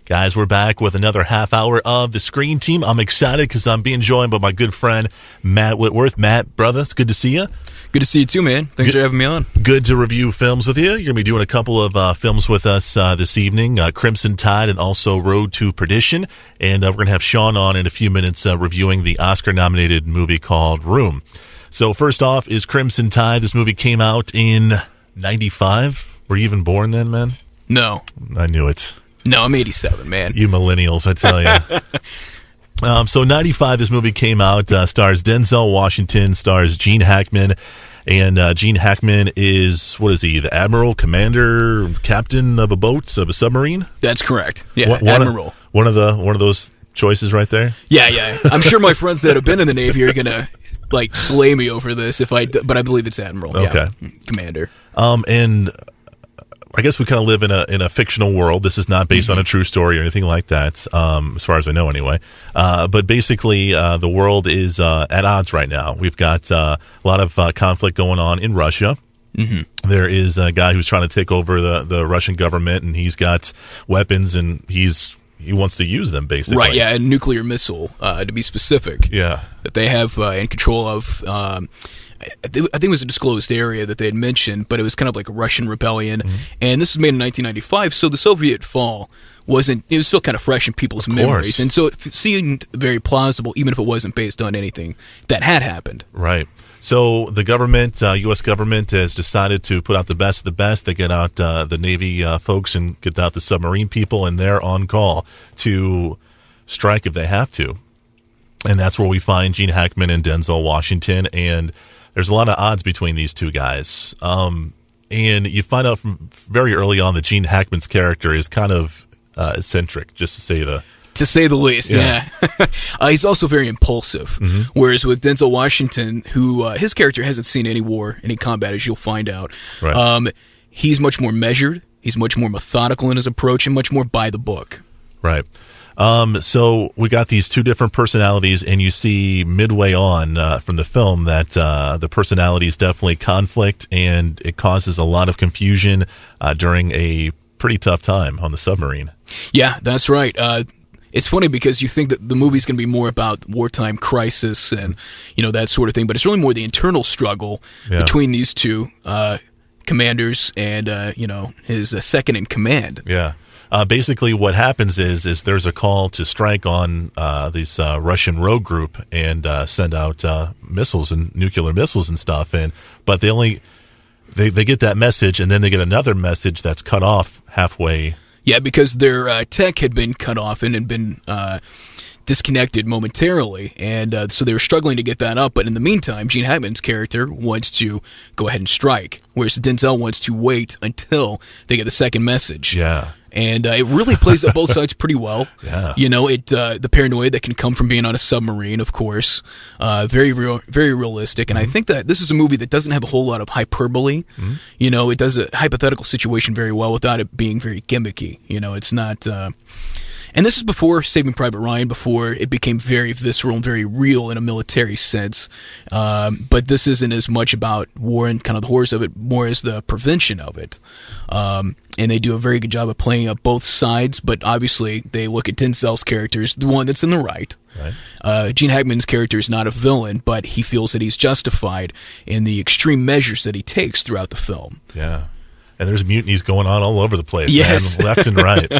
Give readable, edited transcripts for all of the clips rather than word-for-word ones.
Guys, we're back with another half hour of the Screen Team. I'm excited because I'm being joined by my good friend, Matt Whitworth. Matt, brother, it's good to see you. Good to see you too, man. Thanks for having me on. Good to review films with you. You're going to be doing a couple of films with us this evening, Crimson Tide and also Road to Perdition. And we're going to have Sean on in a few minutes reviewing the Oscar-nominated movie called Room. So first off is Crimson Tide. This movie came out in 95. Were you even born then, man? No. I knew it. No, I'm 87, man. You millennials, I tell you. So 95, this movie came out, stars Denzel Washington, stars Gene Hackman, and Gene Hackman is, what is he, the admiral, commander, captain of a boat, of a submarine? That's correct. Yeah, admiral. One of those choices right there? Yeah. I'm sure my friends that have been in the Navy are going to, slay me over this, but I believe it's admiral. Okay. Yeah. Commander. And I guess we kind of live in a fictional world. This is not based on a true story or anything like that, as far as I know anyway. But basically, the world is at odds right now. We've got a lot of conflict going on in Russia. Mm-hmm. There is a guy who's trying to take over the Russian government, and he's got weapons, and he wants to use them, basically. Right, yeah, a nuclear missile, to be specific. Yeah. That they have in control of... I think it was a disclosed area that they had mentioned, but it was kind of like a Russian rebellion. Mm-hmm. And this was made in 1995, so the Soviet fall it was still kind of fresh in people's memories. And so it seemed very plausible, even if it wasn't based on anything that had happened. Right. So the government, U.S. government, has decided to put out the best of the best. They get out the Navy folks and get out the submarine people, and they're on call to strike if they have to. And that's where we find Gene Hackman and Denzel Washington, and there's a lot of odds between these two guys. And you find out from very early on that Gene Hackman's character is kind of eccentric, just to say the least. Yeah. He's also very impulsive. Mm-hmm. Whereas with Denzel Washington, who his character hasn't seen any war, any combat, as you'll find out. Right. He's much more measured. He's much more methodical in his approach and much more by the book. Right. So we got these two different personalities, and you see midway on from the film that the personalities definitely conflict, and it causes a lot of confusion during a pretty tough time on the submarine. Yeah, that's right. It's funny because you think that the movie's going to be more about wartime crisis and, that sort of thing, but it's really more the internal struggle between these two commanders and, his second in command. Yeah. Basically, what happens is there's a call to strike on this Russian rogue group and send out missiles and nuclear missiles and stuff. But they get that message, and then they get another message that's cut off halfway. Yeah, because their tech had been cut off and had been disconnected momentarily, and so they were struggling to get that up. But in the meantime, Gene Hackman's character wants to go ahead and strike, whereas Denzel wants to wait until they get the second message. Yeah. And it really plays up both sides pretty well. Yeah. The paranoia that can come from being on a submarine, of course, very real, very realistic. And I think that this is a movie that doesn't have a whole lot of hyperbole. Mm-hmm. It does a hypothetical situation very well without it being very gimmicky. It's not. And this is before Saving Private Ryan, before it became very visceral and very real in a military sense. But this isn't as much about war and kind of the horrors of it, more as the prevention of it. And they do a very good job of playing up both sides, but obviously they look at Denzel's character as the one that's in the right. Gene Hackman's character is not a villain, but he feels that he's justified in the extreme measures that he takes throughout the film. Yeah. And there's mutinies going on all over the place, yes. Man, left and right.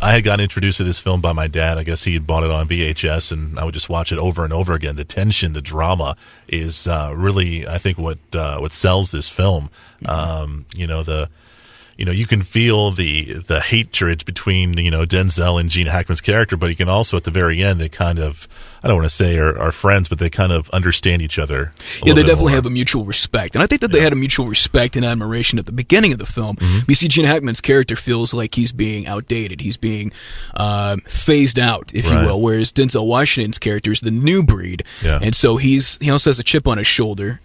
I had gotten introduced to this film by my dad. I guess he had bought it on VHS, and I would just watch it over and over again. The tension, the drama is really, I think, what sells this film. You can feel the hatred between Denzel and Gene Hackman's character, but you can also at the very end they kind of, I don't want to say are friends, but they kind of understand each other. They definitely have a mutual respect, and I think that they had a mutual respect and admiration at the beginning of the film. Mm-hmm. You see, Gene Hackman's character feels like he's being outdated, he's being phased out, if you will, whereas Denzel Washington's character is the new breed, and so he also has a chip on his shoulder.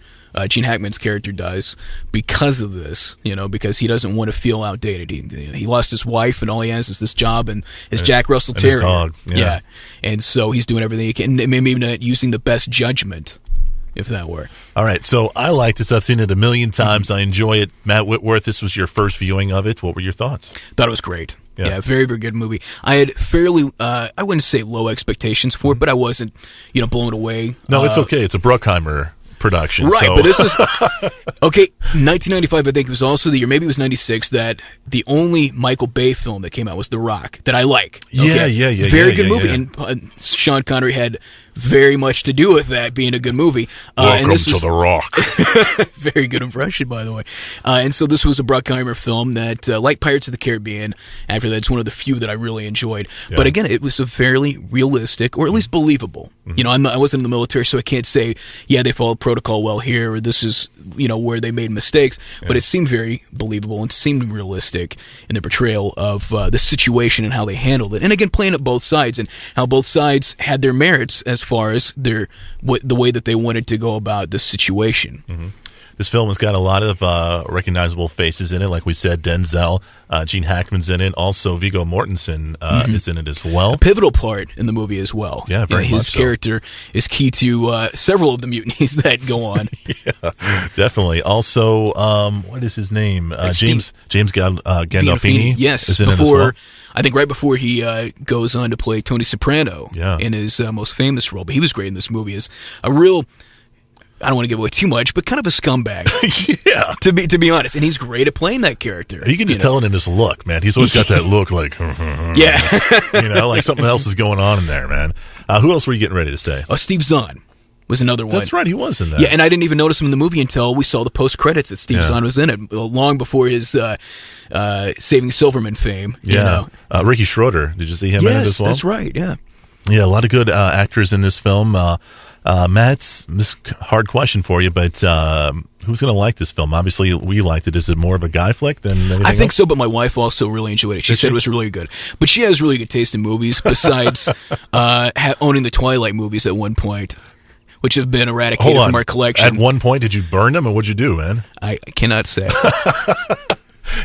Gene Hackman's character does because of this, because he doesn't want to feel outdated. He lost his wife, and all he has is this job and his Jack Russell Terrier. His dog. Yeah. And so he's doing everything he can, maybe not using the best judgment, if that were. All right, so I like this. I've seen it a million times. I enjoy it. Matt Whitworth, this was your first viewing of it. What were your thoughts? Thought it was great. Yeah, very, very good movie. I had fairly, I wouldn't say low expectations for it, but I wasn't, blown away. No, it's okay. It's a Bruckheimer production. Right, so. but this is okay. 1995, I think it was also the year. Maybe it was 96. That the only Michael Bay film that came out was The Rock that I like. Okay? Yeah. Very good movie, and Sean Connery had very much to do with that being a good movie. Welcome and this to was, The Rock. Very good impression, by the way. And so this was a Bruckheimer film that, like Pirates of the Caribbean, after that, it's one of the few that I really enjoyed. Yeah. But again, it was a fairly realistic, or at least believable. I wasn't in the military, so I can't say, they followed protocol well here, or this is, where they made mistakes. But it seemed very believable and seemed realistic in the portrayal of the situation and how they handled it. And again, playing at both sides and how both sides had their merits as far as the way that they wanted to go about the situation. This film has got a lot of recognizable faces in it. Like we said, Denzel, Gene Hackman's in it. Also, Viggo Mortensen is in it as well. A pivotal part in the movie as well. Yeah, very much his so. character is key to several of the mutinies that go on. Yeah, definitely. Also, what is his name? James Gandolfini. Yes, is in it as well. I think right before he goes on to play Tony Soprano in his most famous role. But he was great in this movie as a real, I don't want to give away too much, but kind of a scumbag. Yeah. To be honest. And he's great at playing that character. You can just tell it in his look, man. He's always got that look like, yeah. Like something else is going on in there, man. Who else were you getting ready to say? Oh, Steve Zahn was another one. That's right, he was in that. Yeah, and I didn't even notice him in the movie until we saw the post-credits that Steve Zahn was in it, long before his Saving Silverman fame. Yeah. Ricky Schroeder, did you see him in it as well? Yes, that's right, yeah. Yeah, a lot of good actors in this film. Matt, this hard question for you, but who's going to like this film? Obviously, we liked it. Is it more of a guy flick than anything I think else? so, but my wife also really enjoyed it. She said it was really good. But she has really good taste in movies, besides owning the Twilight movies at one point, which have been eradicated from our collection. At one point, did you burn them, or what'd you do, man? I cannot say.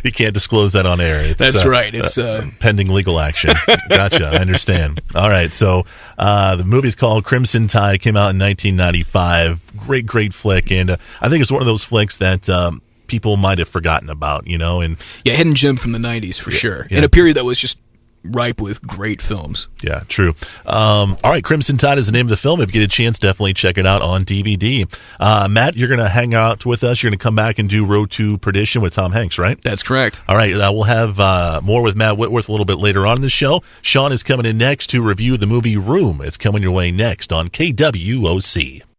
You can't disclose that on air. That's right. It's pending legal action. Gotcha. I understand. All right. So the movie's called Crimson Tide. Came out in 1995. Great flick, and I think it's one of those flicks that people might have forgotten about. And hidden gem from the 90s for sure. Yeah. In a period that was just ripe with great films. Yeah, true. All right, Crimson Tide is the name of the film. If you get a chance, definitely check it out on DVD. Matt, you're going to hang out with us. You're going to come back and do Road to Perdition with Tom Hanks, right? That's correct. All right, we'll have more with Matt Whitworth a little bit later on in the show. Sean is coming in next to review the movie Room. It's coming your way next on KWOC.